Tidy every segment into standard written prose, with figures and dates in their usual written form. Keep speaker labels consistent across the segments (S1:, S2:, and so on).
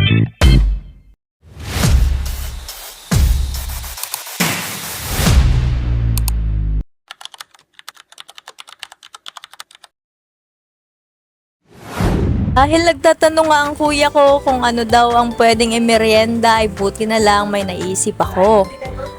S1: Dahil nagtatanong nga ang kuya ko kung ano daw ang pwedeng imeryenda, ay buti na lang may naisip ako.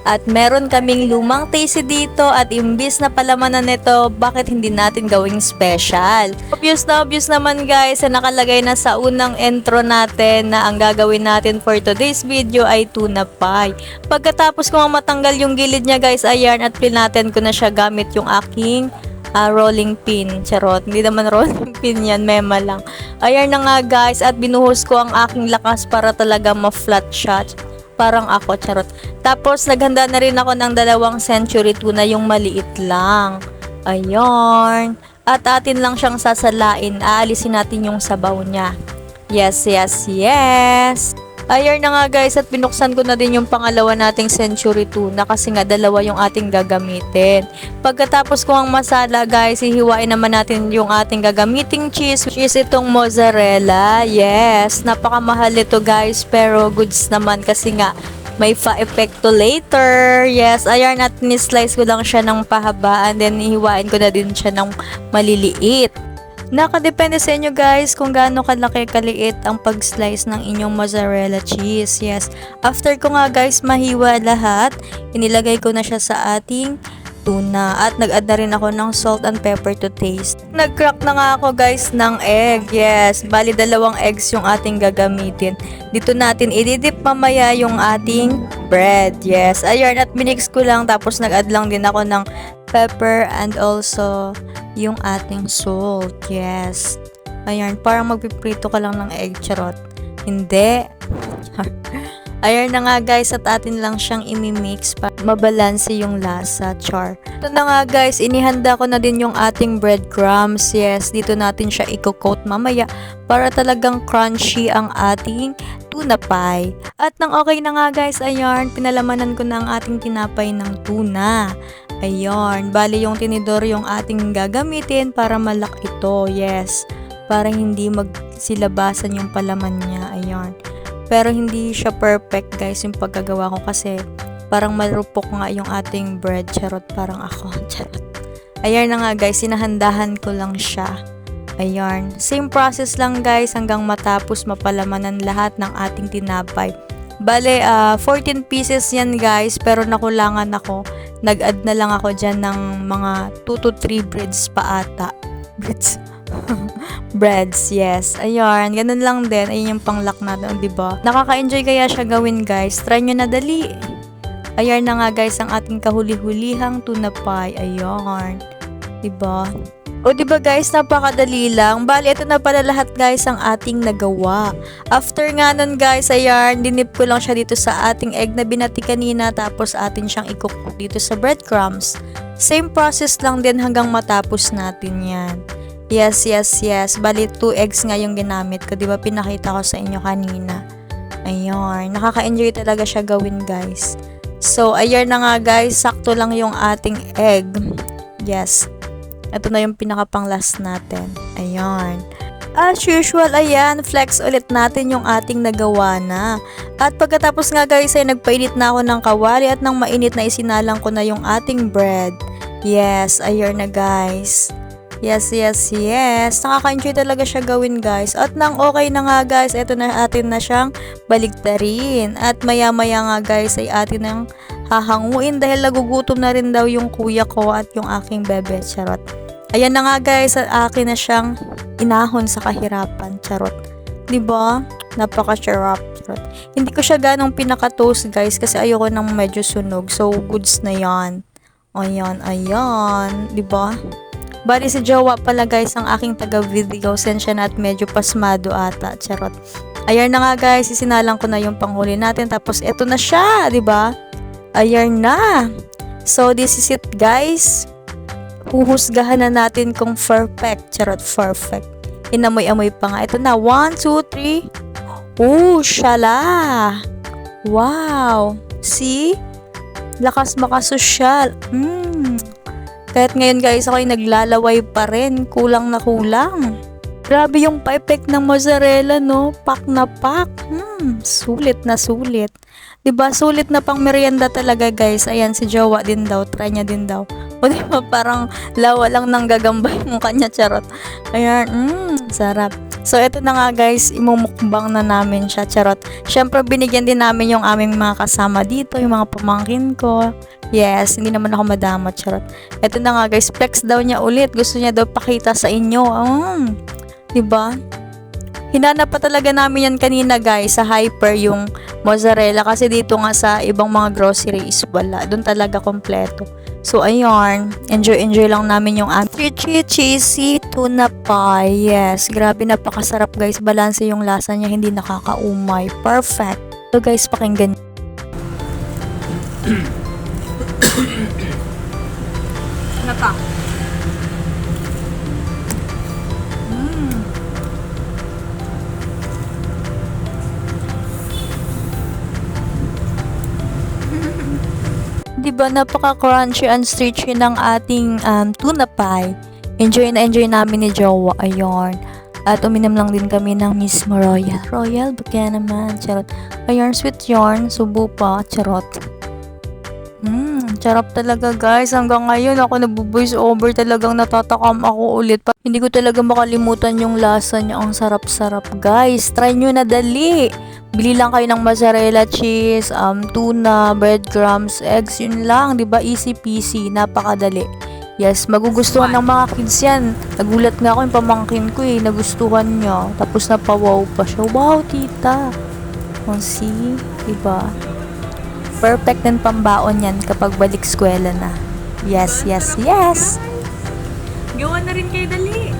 S1: At meron kaming lumang tasty dito at imbis na palamanan nito, bakit hindi natin gawing special? Obvious naman guys na nakalagay na sa unang intro natin na ang gagawin natin for today's video ay tuna pie. Pagkatapos ko matanggal yung gilid niya guys, ayan, at pinaten ko na siya gamit yung aking rolling pin. Charot, hindi naman rolling pin yan, mema lang. Ayan na nga guys, at binuhos ko ang aking lakas para talaga ma-flat shot. Parang ako, charot. Tapos naghanda na rin ako ng 2 century tuna, yung maliit lang. Ayun. At atin lang siyang sasalain. Aalisin natin yung sabaw niya. Yes. Ayun na nga guys, at binuksan ko na din yung pangalawa nating century tuna kasi nga 2 yung ating gagamitin. Pagkatapos ko ang masala guys, hihiwain naman natin yung ating gagamiting cheese, which is itong mozzarella. Yes, napakamahal ito guys, pero goods naman kasi nga may pa-epekto later. Yes, ayan, at ni-slice ko lang siya ng pahabaan, then hihiwain ko na din siya ng maliliit. Nakadepende sa inyo guys kung gaano kalaki kaliit ang pag-slice ng inyong mozzarella cheese. Yes. After ko nga guys mahiwa lahat, inilagay ko na siya sa ating tuna at nag-add na rin ako ng salt and pepper to taste. Nag-crack na nga ako guys ng egg. Yes. Bali 2 eggs yung ating gagamitin. Dito natin ididip mamaya yung ating bread. Yes. Ayun, at minix ko lang, tapos nag-add lang din ako ng pepper and also yung ating salt. Yes. Ayan, parang magpiprito ka lang ng egg, charot. Hindi. Ayan na nga guys, at atin lang siyang imimix para mabalanse yung lasa, char. Ito na nga guys, inihanda ko na din yung ating breadcrumbs. Yes, dito natin siya i-coat mamaya para talagang crunchy ang ating tuna pie. At nang okay na nga guys, ayan, pinalamanan ko na ang ating tinapay ng tuna. Ayun, bali yung tinidor yung ating gagamitin para malak ito. Yes, para hindi magsilabasan yung palaman niya. Ayun. Pero hindi siya perfect guys yung pagkagawa ko kasi parang marupok nga yung ating bread. Charot, parang ako. Charot. Ayan na nga guys, sinahandahan ko lang siya. Ayan. Same process lang guys hanggang matapos mapalamanan lahat ng ating tinapay. Bale, 14 pieces yan guys, pero nakulangan ako. Nag-add na lang ako dyan ng mga 2 to 3 breads pa ata. Breads, yes. Ayun, ganun lang din. Ayun yung panglak natin, diba? Nakaka-enjoy kaya siya gawin guys. Try nyo na dali. Ayun na nga guys, ang ating kahuli-hulihang tuna pie. Ayun. Diba? O diba guys, napakadali lang. Bali, ito na pala lahat guys ang ating nagawa. After nga nun guys, ayan, dinip ko lang siya dito sa ating egg na binati kanina, tapos atin siyang i-cook dito sa breadcrumbs. Same process lang din hanggang matapos natin yan. Yes. Bali, 2 eggs nga yung ginamit ko. Diba pinakita ko sa inyo kanina. Ayun, nakaka-enjoy talaga siya gawin guys. So, ayan na nga guys, sakto lang yung ating egg. Yes. Ito na yung pinaka-pang last natin. Ayan. As usual, ayan, flex ulit natin yung ating nagawa na. At pagkatapos nga guys ay nagpainit na ako ng kawali at nang mainit na isinalang ko na yung ating bread. Yes, ayan na guys. Yes. Nakaka-enjoy talaga siya gawin guys. At nang okay na nga guys, ito na atin na siyang baligtarin. At maya-maya nga guys ay atin nang hahanguin dahil nagugutom na rin daw yung kuya ko at yung aking bebe. Charot. Ayan na nga guys, at akin na siyang inahon sa kahirapan. Charot. Diba? Napaka-charap. Charot. Hindi ko siya ganong pinaka-toast guys kasi ayoko nang medyo sunog. So, goods na yan. Ayan. Diba? Bali si Jowa pala guys ang aking taga-video. Sensya na at medyo pasmado ata. Charot. Ayan na nga guys, isinalang ko na yung panghuli natin. Tapos eto na siya, diba? Ayan na. So, this is it guys. Huhusgahan na natin kung perfect. Charot, perfect. Inamoy-amoy pa nga. Ito na. 1, 2, 3. Oh, shala. Wow. See? Lakas makasosyal. Kahit ngayon guys, ako ay naglalaway pa rin. Kulang na kulang. Grabe yung pa-effect ng mozzarella, no? Pak na pak. Sulit na sulit. 'Di ba? Sulit na pang merienda talaga, guys. Ayan, si Jowa din daw. Try niya din daw. O, 'di ba? Parang lawa lang ng gagamba yung kanya, charot. Ayan, sarap. So, eto na nga, guys. Imumukbang na namin siya, charot. Syempre, binigyan din namin yung aming mga kasama dito, yung mga pamangkin ko. Yes, hindi naman ako madamot, charot. Eto na nga, guys. Flex daw niya ulit. Gusto niya daw pakita sa inyo. 'Di ba? Hinanap pa talaga namin yan kanina, guys, sa Hyper yung mozzarella kasi dito nga sa ibang mga groceries wala. Doon talaga kompleto. So ayun, enjoy lang namin yung cheesy tuna pie. Yes, grabe, napakasarap, guys. Balanse yung lasa niya, hindi nakakaumay. Perfect. So guys, pakinggan. Ano pa? Diba, napaka-crunchy and stretchy ng ating tuna pie. Enjoy namin ni Jowa. Ayun. At uminom lang din kami ng mismo Royal. Royal, baka naman. Charot. Ayun, sweet yarn. Subo pa. Charot. Charap talaga, guys. Hanggang ngayon, ako nabuvoice over. Talagang natatakam ako ulit. Hindi ko talaga makalimutan yung lasa niya. Ang sarap-sarap, guys. Try nyo na, dali. Bili lang kayo ng mozzarella cheese, tuna, breadcrumbs, eggs. Yun lang, diba? Easy peasy. Napakadali. Yes, magugustuhan ng mga kids yan. Nagulat nga ako yung pamangkin ko nagustuhan niya. Tapos napawaw pa siya. Wow, tita. See? Diba? Perfect din pambaon yan kapag balik eskwela na. Yes. Gawa na rin kayo, dali.